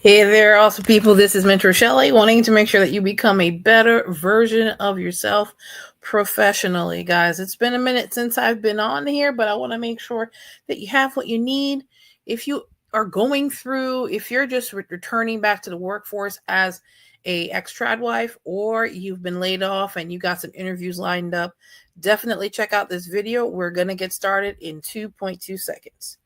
Hey there, awesome people. This is Mentor Shelley, wanting to make sure that you become a better version of yourself professionally. Guys, it's been a minute since I've been on here, but I want to make sure that you have what you need. If you are going through, if you're just returning back to the workforce as a ex-trad wife, or you've been laid off and you got some interviews lined up, definitely check out this video. We're going to get started in 2.2 seconds.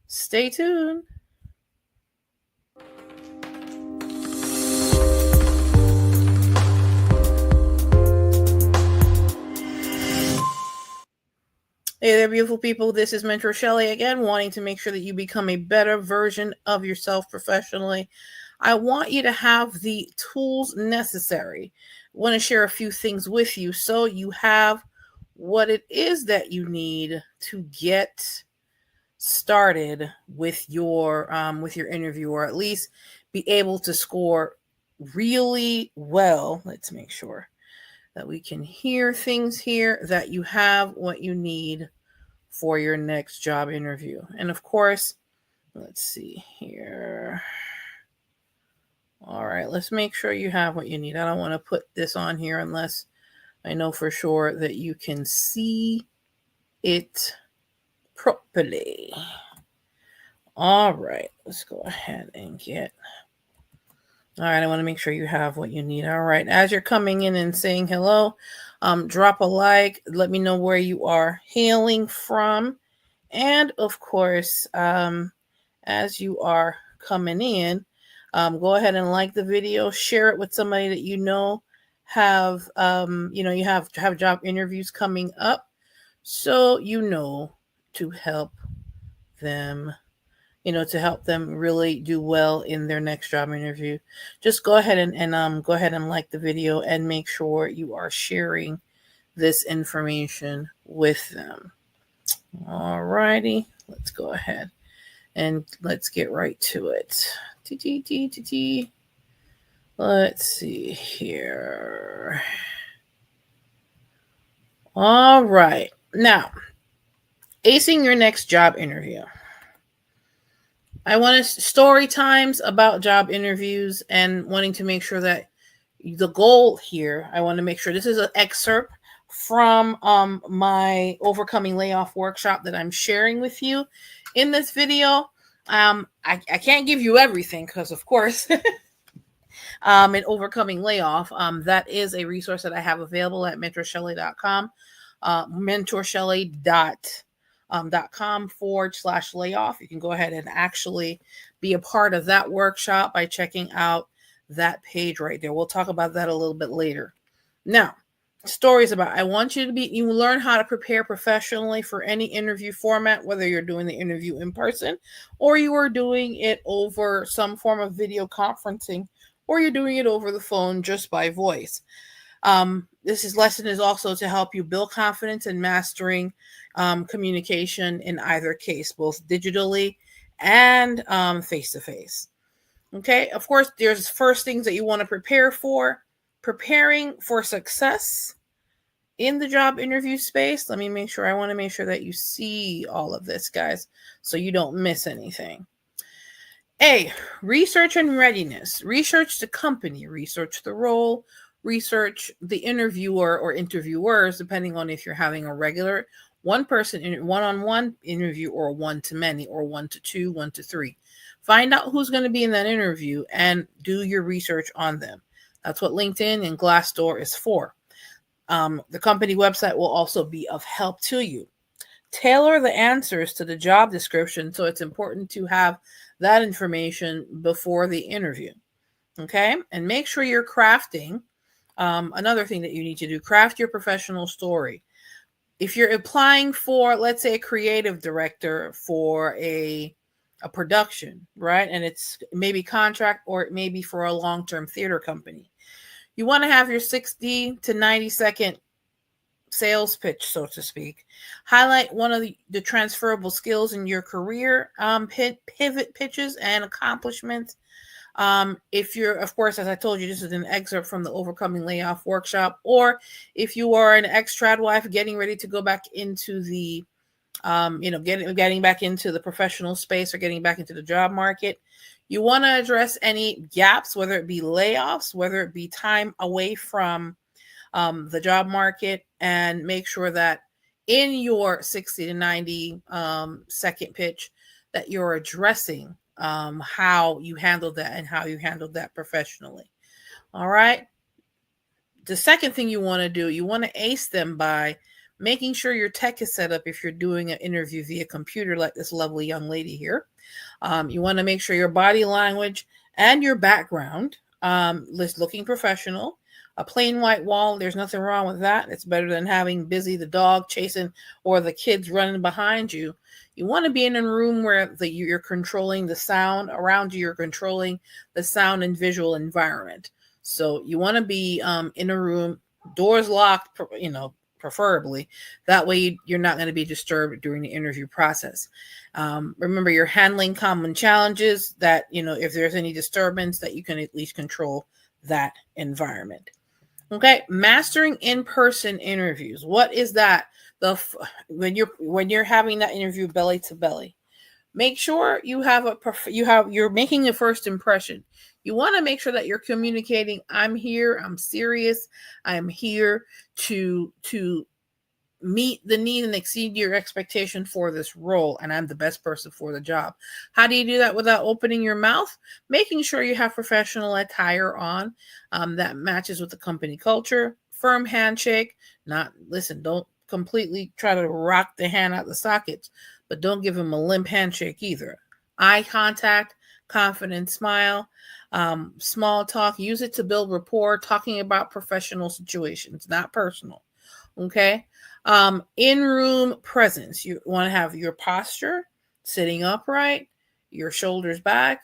Stay tuned. Hey there, beautiful people. This is Mentor Shelley again, wanting to make sure that you become a better version of yourself professionally. I want you to have the tools necessary. I want to share a few things with you so you have what it is that you need to get started with your interview, or at least be able to score really well. Let's make sure that we can hear things here, that you have what you need for your next job interview. And of course, let's see here. All right, let's make sure you have what you need. I don't want to put this on here unless I know for sure that you can see it properly. All right, let's go ahead and get... All right, I want to make sure you have what you need. All right, as you're coming in and saying hello, drop a like. Let me know where you are hailing from. And of course, as you are coming in, go ahead and like the video, share it with somebody that you know have, you have job interviews coming up, so to help them. To help them really do well in their next job interview. Just go ahead and go ahead and like the video and make sure you are sharing this information with them. All righty, let's go ahead and let's get right to it. Let's see here. All right, now, acing your next job interview. I want story times about job interviews and wanting to make sure that the goal here, I want to make sure this is an excerpt from my overcoming layoff workshop that I'm sharing with you in this video. I can't give you everything because, of course, in overcoming layoff, that is a resource that I have available at mentorshelley.com, mentorshelley.com/layoff. You can go ahead and actually be a part of that workshop by checking out that page right there. We'll talk about that a little bit later. Now, stories about, I want you to learn how to prepare professionally for any interview format, whether you're doing the interview in person or you are doing it over some form of video conferencing, or you're doing it over the phone just by voice. This lesson is also to help you build confidence in mastering communication in either case, both digitally and face-to-face. Okay, of course, there's first things that you want to prepare for. Preparing for success in the job interview space. I want to make sure that you see all of this, guys, so you don't miss anything. A, research and readiness. Research the company, research the role, research the interviewer or interviewers, depending on if you're having a regular one-person one-on-one interview or one-to-many or 1-to-2, 1-to-3. Find out who's going to be in that interview and do your research on them. That's what LinkedIn and Glassdoor is for. The company website will also be of help to you. Tailor the answers to the job description, so it's important to have that information before the interview. Okay, and make sure you're crafting. Another thing that you need to do, craft your professional story. If you're applying for, let's say, a creative director for a production, right? And it's maybe contract, or it may be for a long-term theater company. You want to have your 60 to 90 second sales pitch, so to speak. Highlight one of the transferable skills in your career, pivot pitches and accomplishments. If you're, of course, as I told you, this is an excerpt from the Overcoming Layoff workshop, or if you are an ex-trad wife getting ready to go back into the getting back into the professional space or getting back into the job market. You want to address any gaps, whether it be layoffs, whether it be time away from the job market, and make sure that in your 60 to 90 second pitch that you're addressing how you handled that and how you handled that professionally. All right. The second thing you want to do, you want to ace them by making sure your tech is set up if you're doing an interview via computer like this lovely young lady here. You want to make sure your body language and your background is looking professional. A plain white wall, there's nothing wrong with that. It's better than having Busy the dog chasing or the kids running behind you. You want to be in a room where you're controlling the sound around you, you're controlling the sound and visual environment. So you want to be in a room, doors locked, preferably. That way you're not going to be disturbed during the interview process. Remember, you're handling common challenges that, if there's any disturbance, that you can at least control that environment. Okay, mastering in-person interviews. What is that? When you're having that interview belly to belly, make sure you're making a first impression. You want to make sure that you're communicating, I'm here, I'm serious, I'm here to meet the need and exceed your expectation for this role, and I'm the best person for the job. How do you do that without opening your mouth? Making sure you have professional attire on that matches with the company culture. Firm handshake. Don't completely try to rock the hand out the sockets, but don't give him a limp handshake either. Eye contact, confident smile, small talk. Use it to build rapport, talking about professional situations, not personal. Okay. In-room presence. You want to have your posture sitting upright, your shoulders back,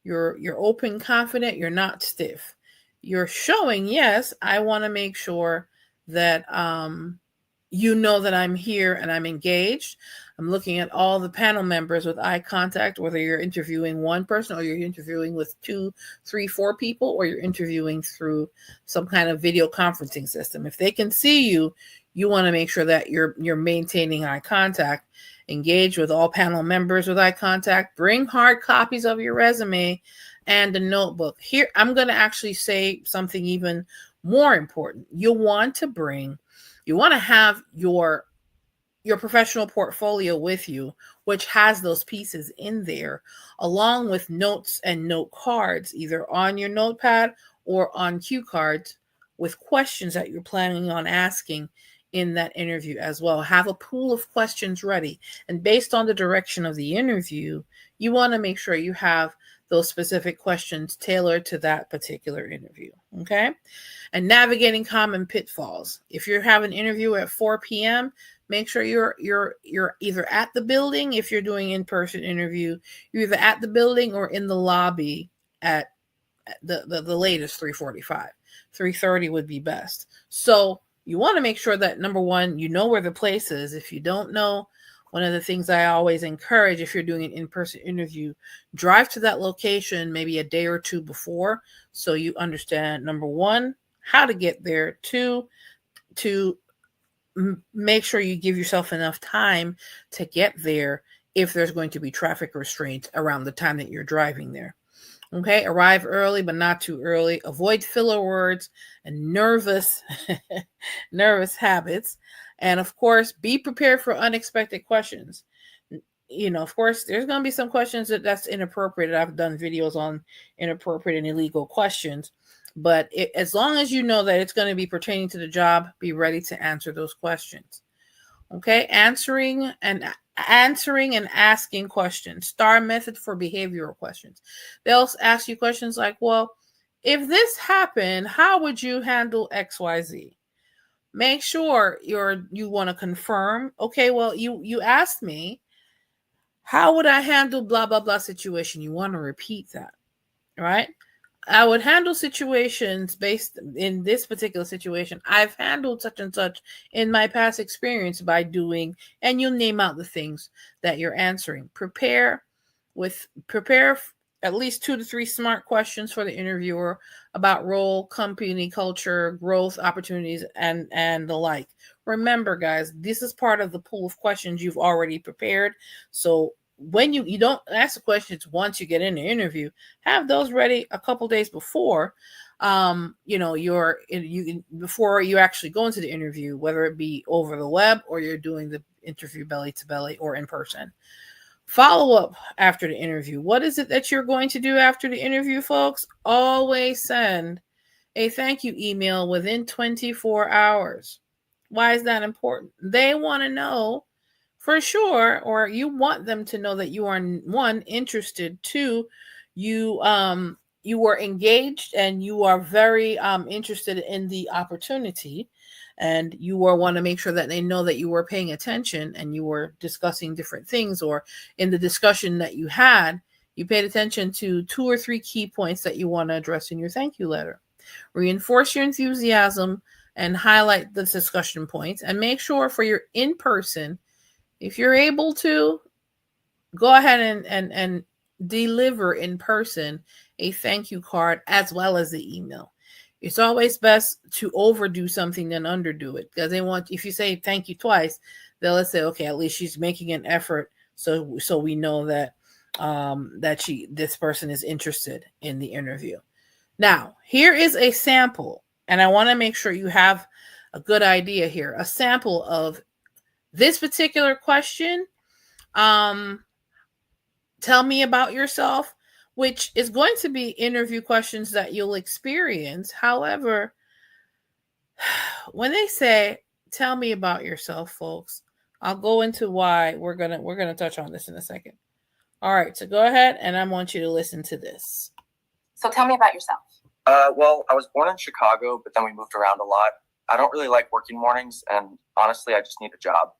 you're open, confident, you're not stiff. You're showing, yes, I want to make sure that that I'm here and I'm engaged. I'm looking at all the panel members with eye contact, whether you're interviewing one person or you're interviewing with 2, 3, 4 people, or you're interviewing through some kind of video conferencing system. If they can see you, you want to make sure that you're maintaining eye contact. Engage with all panel members with eye contact. Bring hard copies of your resume and a notebook. Here, I'm going to actually say something even more important. You want to have your professional portfolio with you, which has those pieces in there, along with notes and note cards, either on your notepad or on cue cards, with questions that you're planning on asking in that interview as well. Have a pool of questions ready. And based on the direction of the interview, you want to make sure you have those specific questions tailored to that particular interview. Okay. And navigating common pitfalls. If you're having an interview at 4 p.m., make sure you're either at the building. If you're doing in-person interview, you're either at the building or in the lobby at the latest 3:45. 3:30 would be best. So you want to make sure that, number one, you know where the place is. If you don't know, one of the things I always encourage, if you're doing an in-person interview, drive to that location maybe a day or two before, so you understand, number one, how to get there. 2, to make sure you give yourself enough time to get there if there's going to be traffic restraints around the time that you're driving there. Okay, arrive early, but not too early. Avoid filler words and nervous habits. And of course, be prepared for unexpected questions. Of course, there's going to be some questions that's inappropriate. I've done videos on inappropriate and illegal questions. But as long as you know that it's going to be pertaining to the job, be ready to answer those questions. Okay, answering and asking questions. STAR method for behavioral questions. They'll ask you questions like, well, if this happened, how would you handle XYZ? Make sure you want to confirm. Okay, well, you asked me, how would I handle blah, blah, blah situation? You want to repeat that, right? I would handle situations based in this particular situation. I've handled such and such in my past experience by doing, and you'll name out the things that you're answering. Prepare at least 2 to 3 smart questions for the interviewer about role, company culture, growth opportunities, and the like. Remember, guys, this is part of the pool of questions you've already prepared. So when you don't ask the questions once you get in the interview, have those ready a couple days before. Before you actually go into the interview, whether it be over the web or you're doing the interview belly to belly or in person. Follow up after the interview. What is it that you're going to do after the interview, folks? Always send a thank you email within 24 hours. Why is that important? They want to know for sure, or you want them to know that you are, one, interested, two, you were engaged and you are very interested in the opportunity, and you want to make sure that they know that you were paying attention and you were discussing different things, or in the discussion that you had, you paid attention to 2 or 3 key points that you want to address in your thank you letter. Reinforce your enthusiasm and highlight the discussion points, and make sure for your in-person, if you're able to, go ahead and deliver in person a thank you card as well as the email. It's always best to overdo something than underdo it, because if you say thank you twice, they'll say, okay, at least she's making an effort, so we know that this person is interested in the interview. Now, here is a sample, and I want to make sure you have a good idea here. A sample of this particular question. Tell me about yourself, which is going to be interview questions that you'll experience. However, when they say, tell me about yourself, folks, I'll go into why. We're gonna touch on this in a second. All right, so go ahead, and I want you to listen to this. So tell me about yourself. Well, I was born in Chicago, but then we moved around a lot. I don't really like working mornings, and honestly, I just need a job.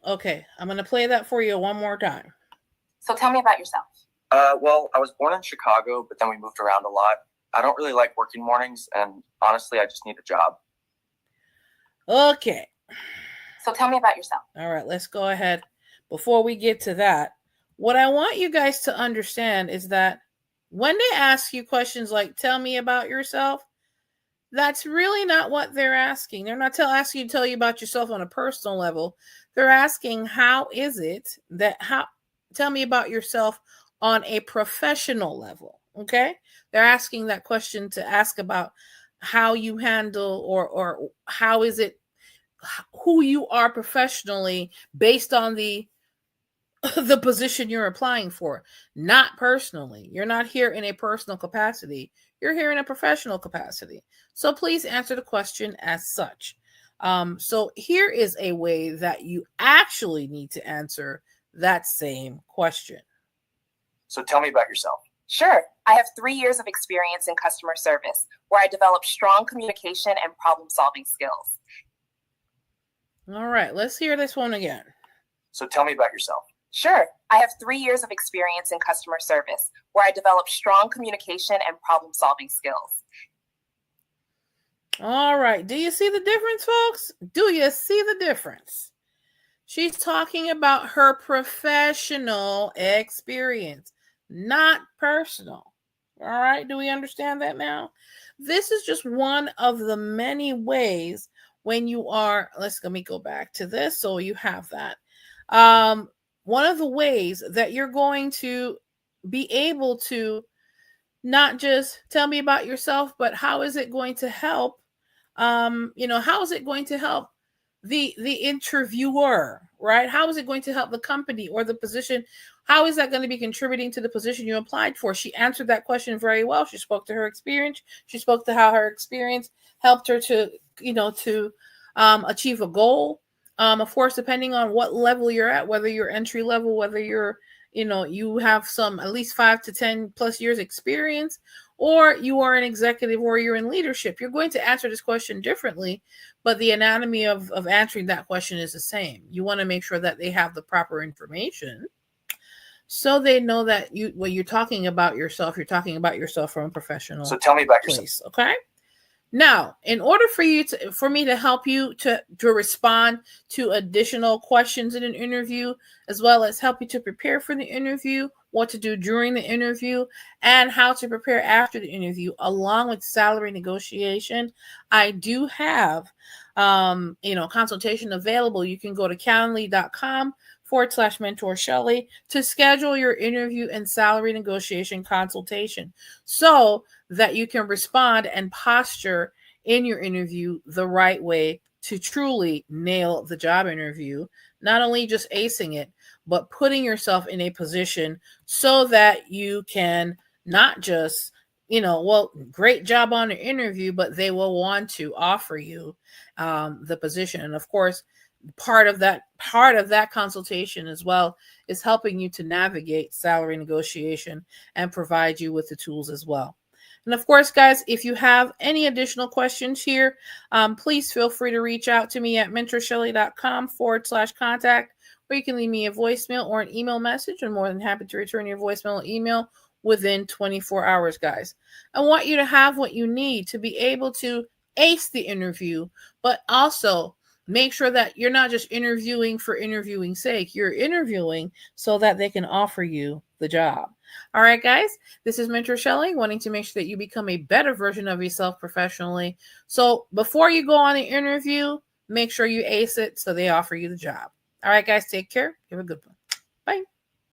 Okay, I'm going to play that for you one more time. So tell me about yourself. Well, I was born in Chicago, but then we moved around a lot. I don't really like working mornings, and honestly, I just need a job. Okay. So tell me about yourself. All right, let's go ahead. Before we get to that, what I want you guys to understand is that when they ask you questions like, tell me about yourself, that's really not what they're asking. They're not asking you to tell you about yourself on a personal level. They're asking, tell me about yourself on a professional level. Okay. They're asking that question to ask about how you handle or how is it, who you are professionally based on the position you're applying for, not personally. You're not here in a personal capacity. You're here in a professional capacity. So please answer the question as such. So here is a way that you actually need to answer that same question. So tell me about yourself. Sure. I have 3 years of experience in customer service, where I developed strong communication and problem-solving skills. All right, let's hear this one again. So tell me about yourself. Sure. I have 3 years of experience in customer service, where I developed strong communication and problem-solving skills. All right. Do you see the difference, folks? Do you see the difference? She's talking about her professional experience, not personal. All right. Do we understand that now? This is just one of the many ways when you are, let me go back to this so you have that. One of the ways that you're going to be able to not just tell me about yourself, but how is it going to help? How is it going to help the interviewer, right? How is it going to help the company or the position? How is that going to be contributing to the position you applied for? She answered that question very well. She spoke to her experience. She spoke to how her experience helped her to achieve a goal. Of course, depending on what level you're at, whether you're entry level, whether you're, you have some at least 5 to 10 plus years experience, or you are an executive or you're in leadership, you're going to answer this question differently, but the anatomy of answering that question is the same. You want to make sure that they have the proper information so they know that when you're talking about yourself, you're talking about yourself from a professional. So tell me about yourself. Okay. Now, in order for me to help you to respond to additional questions in an interview, as well as help you to prepare for the interview, what to do during the interview, and how to prepare after the interview, along with salary negotiation, I do have consultation available. You can go to calendly.com/mentor Shelly to schedule your interview and salary negotiation consultation so that you can respond and posture in your interview the right way to truly nail the job interview, not only just acing it, but putting yourself in a position so that you can not just, great job on the interview, but they will want to offer you the position. And of course, part of that consultation as well is helping you to navigate salary negotiation and provide you with the tools as well. And of course, guys, if you have any additional questions here, please feel free to reach out to me at mentorshelly.com/contact, or you can leave me a voicemail or an email message. I'm more than happy to return your voicemail or email within 24 hours, guys. I want you to have what you need to be able to ace the interview, but also make sure that you're not just interviewing for interviewing's sake. You're interviewing so that they can offer you the job. All right, guys, this is Mentor Shelly, wanting to make sure that you become a better version of yourself professionally. So before you go on the interview, make sure you ace it so they offer you the job. All right, guys, take care. Have a good one. Bye.